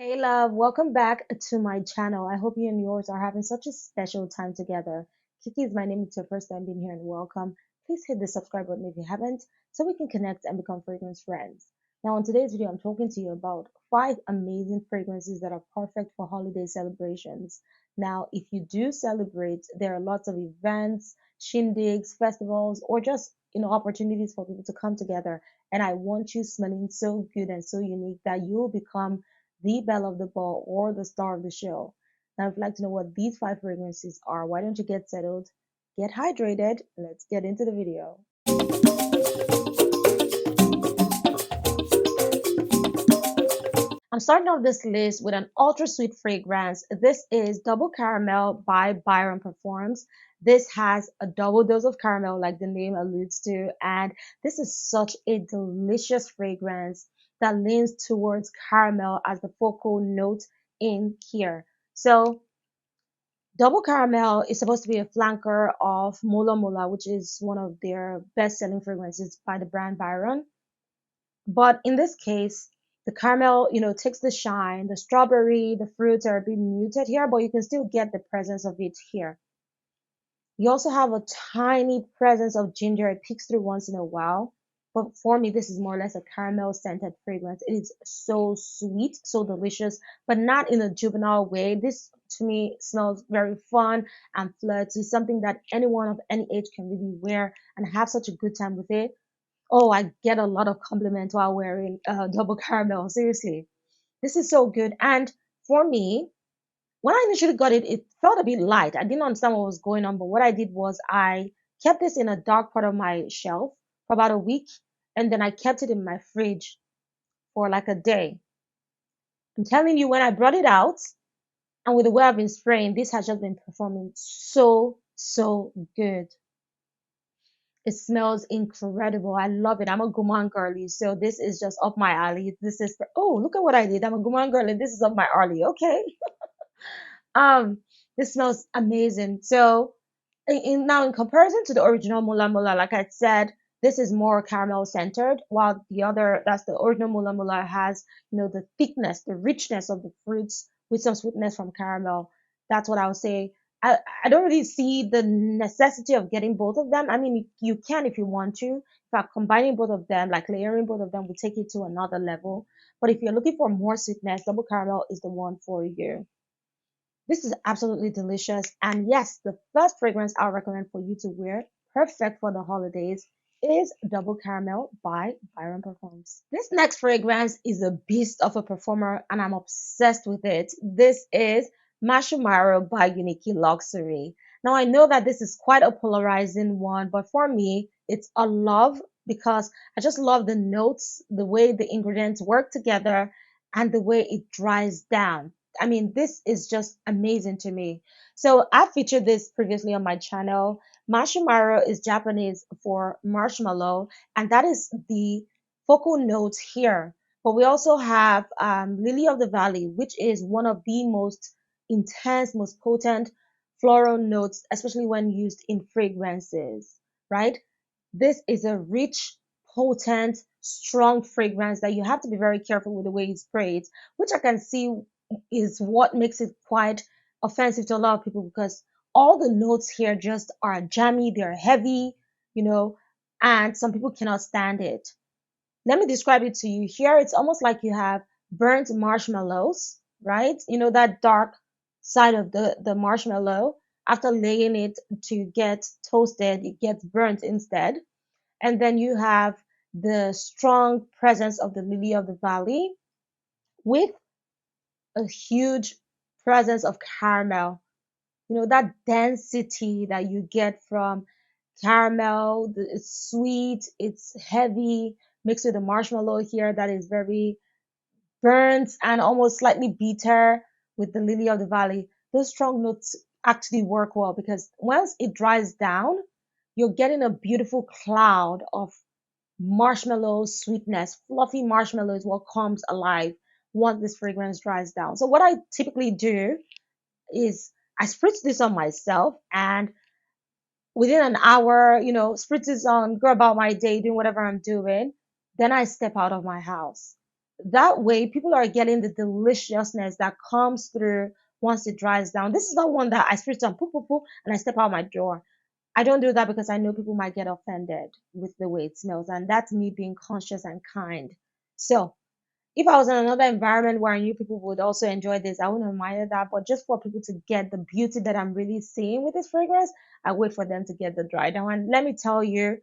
Hey love, welcome back to my channel. I hope you and yours are having such a special time together. Kiki is my name. It's your first time being here and welcome. Please hit the subscribe button if you haven't so we can connect and become fragrance friends. Now in today's video, I'm talking to you about 5 amazing fragrances that are perfect for holiday celebrations. Now, if you do celebrate, there are lots of events, shindigs, festivals, or just opportunities for people to come together. And I want you smelling so good and so unique that you'll become the belle of the ball or the star of the show. Now, if you'd like to know what these 5 fragrances are, why don't you get settled, get hydrated, and let's get into the video. I'm starting off this list with an ultra sweet fragrance. This is Double Caramel by Byron Performs. This has a double dose of caramel, like the name alludes to, and this is such a delicious fragrance that leans towards caramel as the focal note in here. So, Double Caramel is supposed to be a flanker of Mula, which is one of their best selling fragrances by the brand Byron. But in this case, the caramel, takes the shine. The strawberry, the fruits are a bit muted here, but you can still get the presence of it here. You also have a tiny presence of ginger. It peeks through once in a while. But for me, this is more or less a caramel scented fragrance. It is so sweet, so delicious, but not in a juvenile way. This to me smells very fun and flirty, something that anyone of any age can really wear and have such a good time with it. Oh, I get a lot of compliments while wearing double caramel. Seriously, this is so good. And for me, when I initially got it, it felt a bit light. I didn't understand what was going on, but what I did was I kept this in a dark part of my shelf for about a week, and then I kept it in my fridge for like a day. I'm telling you, when I brought it out, and with the way I've been spraying, this has just been performing so good. It smells incredible. I love it. I'm a gourmand girly, so this is just up my alley. This is oh, look at what I did. I'm a gourmand girly. This is up my alley. Okay. Um, this smells amazing. So, now in comparison to the original Mula, like I said, this is more caramel centered, while the other, that's the original Mula, has the thickness, the richness of the fruits with some sweetness from caramel. That's what I would say. I don't really see the necessity of getting both of them. I mean, you can if you want to. In fact, combining both of them, like layering both of them, will take it to another level. But if you're looking for more sweetness, double caramel is the one for you. This is absolutely delicious. And yes, the first fragrance I'll recommend for you to wear, perfect for the holidays, is Double Caramel by Byron Performs. This next fragrance is a beast of a performer and I'm obsessed with it. This is Mashumaro by Unique Luxury. Now I know that this is quite a polarizing one, but for me, it's a love because I just love the notes, the way the ingredients work together, and the way it dries down. I mean, this is just amazing to me. So I featured this previously on my channel. Mashimaro is Japanese for marshmallow, and that is the focal note here. But we also have Lily of the Valley, which is one of the most intense, most potent floral notes, especially when used in fragrances, right? This is a rich, potent, strong fragrance that you have to be very careful with the way you spray it, which I can see is what makes it quite offensive to a lot of people because all the notes here just are jammy, they're heavy, you know, and some people cannot stand it. Let me describe it to you. Here, it's almost like you have burnt marshmallows, right? You know, that dark side of the marshmallow. After laying it to get toasted, it gets burnt instead. And then you have the strong presence of the lily of the valley with a huge presence of caramel. You know, that density that you get from caramel, it's sweet, it's heavy, mixed with the marshmallow here that is very burnt and almost slightly bitter with the lily of the valley. Those strong notes actually work well because once it dries down, you're getting a beautiful cloud of marshmallow sweetness. Fluffy marshmallow is what comes alive once this fragrance dries down. So what I typically do is I spritz this on myself and within an hour, spritz this on, go about my day doing whatever I'm doing. Then I step out of my house. That way, people are getting the deliciousness that comes through once it dries down. This is not one that I spritz on poo poo poo and I step out my door. I don't do that because I know people might get offended with the way it smells, and that's me being conscious and kind. So, if I was in another environment where I knew people would also enjoy this, I wouldn't have minded that. But just for people to get the beauty that I'm really seeing with this fragrance, I wait for them to get the dry down. And let me tell you,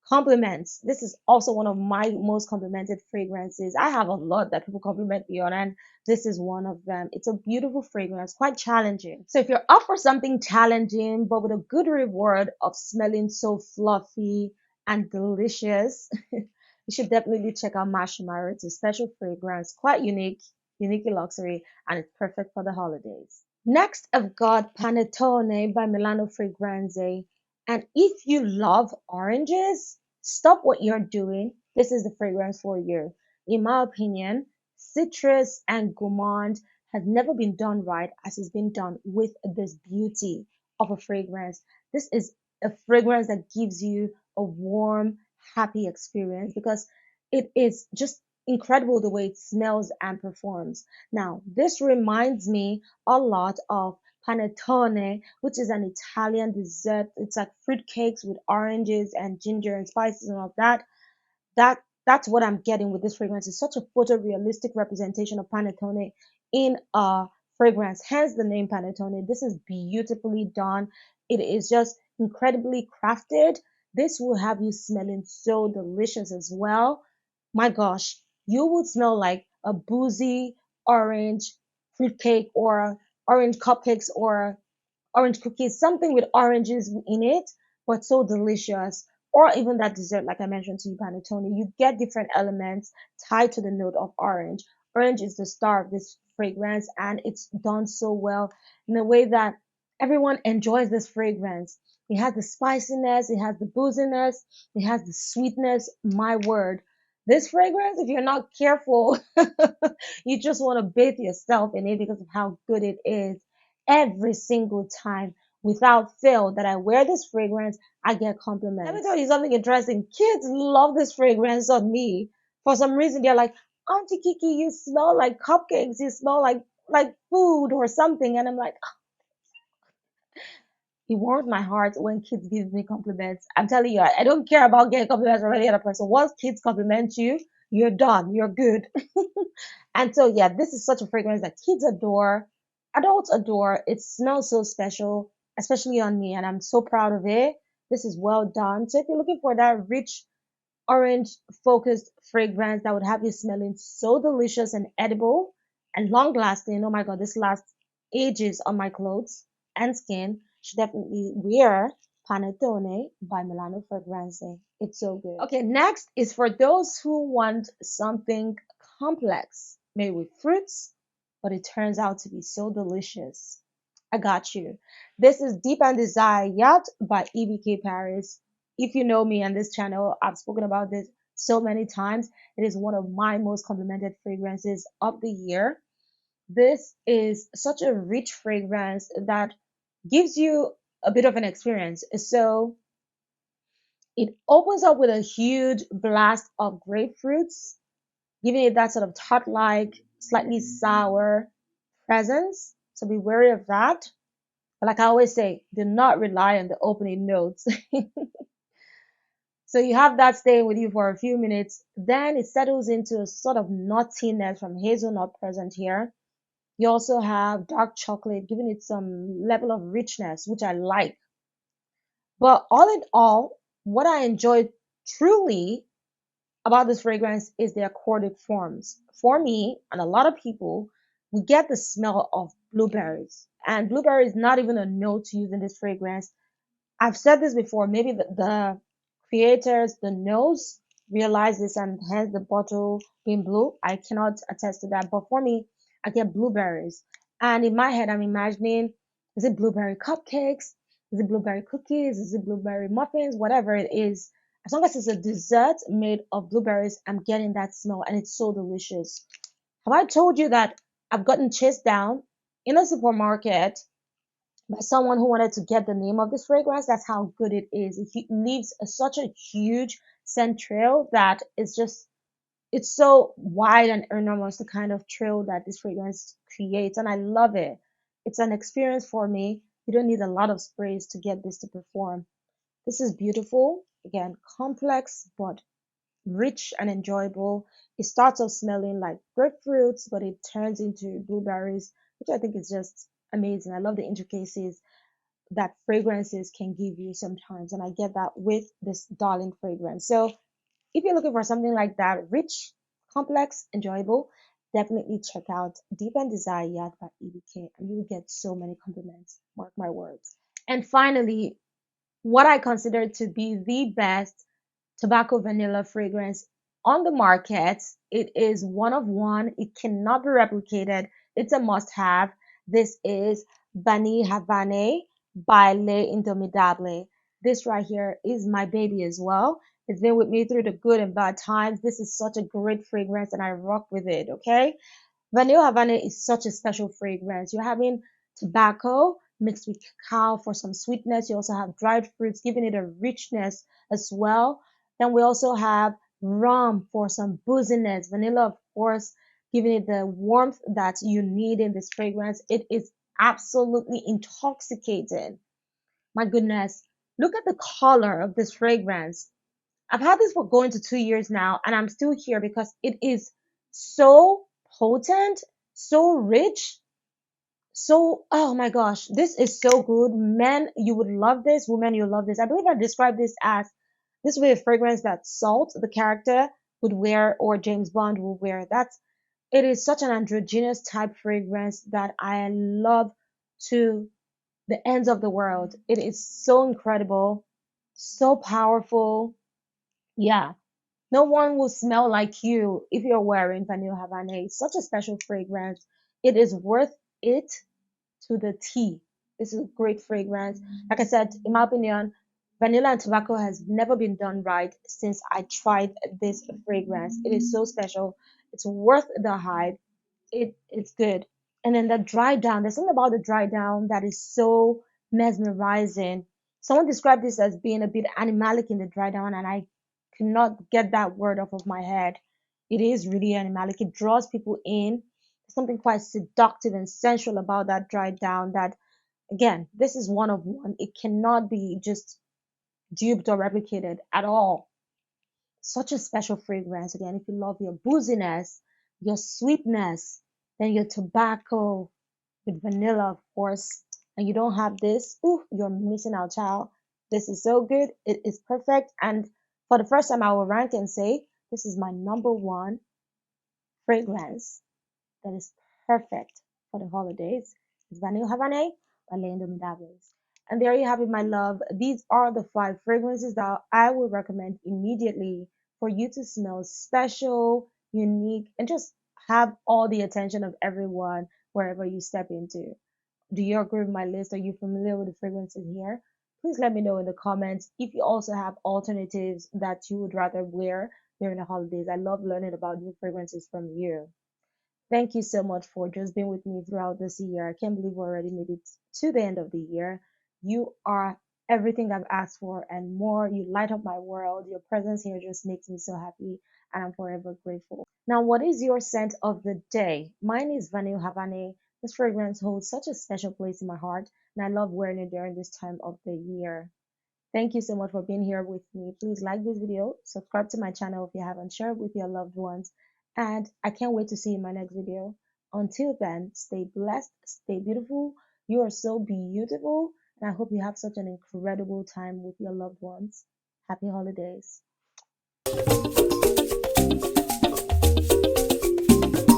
compliments. This is also one of my most complimented fragrances. I have a lot that people compliment me on, and this is one of them. It's a beautiful fragrance, quite challenging. So if you're up for something challenging, but with a good reward of smelling so fluffy and delicious, you should definitely check out Mashimaro. It's a special fragrance, quite unique, uniquely luxury, and it's perfect for the holidays. Next, I've got Panettone by Milano Fragranze. And if you love oranges, stop what you're doing. This is the fragrance for you. In my opinion, citrus and gourmand has never been done right as it's been done with this beauty of a fragrance. This is a fragrance that gives you a warm, happy experience because it is just incredible the way it smells and performs. Now, this reminds me a lot of panettone, which is an Italian dessert. It's like fruit cakes with oranges and ginger and spices and all that. That's what I'm getting with this fragrance. It's such a photorealistic representation of panettone in a fragrance, hence the name panettone. This is beautifully done. It is just incredibly crafted. This will have you smelling so delicious as well. My gosh, you would smell like a boozy orange fruitcake or orange cupcakes or orange cookies, something with oranges in it, but so delicious. Or even that dessert, like I mentioned to you, panettone, you get different elements tied to the note of orange. Orange is the star of this fragrance, and it's done so well in a way that everyone enjoys this fragrance. It has the spiciness, it has the booziness, it has the sweetness. My word. This fragrance, if you're not careful, you just want to bathe yourself in it because of how good it is every single time without fail that I wear this fragrance, I get compliments. Let me tell you something interesting. Kids love this fragrance on me. For some reason, they're like, Auntie Kiki, you smell like cupcakes. You smell like food or something. And I'm like, it warms my heart when kids give me compliments. I'm telling you, I don't care about getting compliments from any other person. Once kids compliment you, you're done. You're good. And so, yeah, this is such a fragrance that kids adore, adults adore. It smells so special, especially on me, and I'm so proud of it. This is well done. So, if you're looking for that rich orange focused fragrance that would have you smelling so delicious and edible and long lasting, oh my God, this lasts ages on my clothes and skin, you should definitely wear Panettone by Milano Fragranze. It's so good. Okay, next is for those who want something complex, made with fruits, but it turns out to be so delicious. I got you. This is Deep and Desire Yacht by EBK Paris. If you know me on this channel, I've spoken about this so many times. It is one of my most complimented fragrances of the year. This is such a rich fragrance that gives you a bit of an experience. So it opens up with a huge blast of grapefruits, giving it that sort of tart-like, slightly sour presence. So be wary of that. But like I always say, do not rely on the opening notes. So you have that staying with you for a few minutes. Then it settles into a sort of nuttiness from hazelnut present here. You also have dark chocolate, giving it some level of richness, which I like. But all in all, what I enjoyed truly about this fragrance is the accordic forms. For me and a lot of people, we get the smell of blueberries. And blueberry is not even a note to use in this fragrance. I've said this before, maybe the creators, the nose realized this and hence the bottle being blue. I cannot attest to that. But for me, I get blueberries. And in my head, I'm imagining, is it blueberry cupcakes? Is it blueberry cookies? Is it blueberry muffins? Whatever it is. As long as it's a dessert made of blueberries, I'm getting that smell and it's so delicious. Have I told you that I've gotten chased down in a supermarket by someone who wanted to get the name of this fragrance? That's how good it is. It leaves such a huge scent trail that it's just it's so wide and enormous, the kind of trail that this fragrance creates, and I love it. It's an experience for me. You don't need a lot of sprays to get this to perform. This is beautiful. Again, complex but rich and enjoyable. It starts off smelling like grapefruits, but it turns into blueberries, which I think is just amazing. I love the intricacies that fragrances can give you sometimes, and I get that with this darling fragrance. So if you're looking for something like that, rich, complex, enjoyable, definitely check out Deep and Desire Yacht by EBK, and you'll get so many compliments. Mark my words. And finally, what I consider to be the best tobacco vanilla fragrance on the market. It is one of one. It cannot be replicated. It's a must have. This is Vanille Havane by Le Indemodables. This right here is my baby as well. It's been with me through the good and bad times. This is such a great fragrance and I rock with it, okay? Vanille Havana is such a special fragrance. You're having tobacco mixed with cacao for some sweetness. You also have dried fruits, giving it a richness as well. Then we also have rum for some booziness. Vanilla, of course, giving it the warmth that you need in this fragrance. It is absolutely intoxicating. My goodness. Look at the color of this fragrance. I've had this for going to 2 years now, and I'm still here because it is so potent, so rich, so, oh my gosh, this is so good. Men, you would love this. Women, you love this. I believe I described this as this would be a fragrance that Salt, the character, would wear or James Bond would wear. It is such an androgynous type fragrance that I love to the ends of the world. It is so incredible, so powerful. Yeah, no one will smell like you if you're wearing Vanille Havana. It's such a special fragrance. It is worth it to the T. This is a great fragrance. Like I said, in my opinion, vanilla and tobacco has never been done right since I tried this fragrance. It is so special. It's worth the hype. It's good. And then the dry down, there's something about the dry down that is so mesmerizing. Someone described this as being a bit animalic in the dry down, and I cannot get that word off of my head. It is really animalic. It draws people in. Something quite seductive and sensual about that dry down that, again, this is one of one. It cannot be just duped or replicated at all. Such a special fragrance. Again, if you love your booziness, your sweetness, then your tobacco with vanilla, of course, and you don't have this, ooh, you're missing out, child. This is so good. It is perfect. And for the first time, I will rank and say this is my number one fragrance that is perfect for the holidays. It's Vanille Havane by Indemodables. And there you have it, my love. These are the 5 fragrances that I would recommend immediately for you to smell special, unique, and just have all the attention of everyone wherever you step into. Do you agree with my list? Are you familiar with the fragrances here? Please let me know in the comments if you also have alternatives that you would rather wear during the holidays. I love learning about new fragrances from you. Thank you so much for just being with me throughout this year. I can't believe we already made it to the end of the year. You are everything I've asked for and more. You light up my world. Your presence here just makes me so happy, and I'm forever grateful. Now, what is your scent of the day? Mine is Vanille Havane. This fragrance holds such a special place in my heart, and I love wearing it during this time of the year. Thank you so much for being here with me. Please like this video, subscribe to my channel if you haven't, share it with your loved ones, and I can't wait to see you in my next video. Until then, stay blessed, stay beautiful. You are so beautiful, and I hope you have such an incredible time with your loved ones. Happy holidays.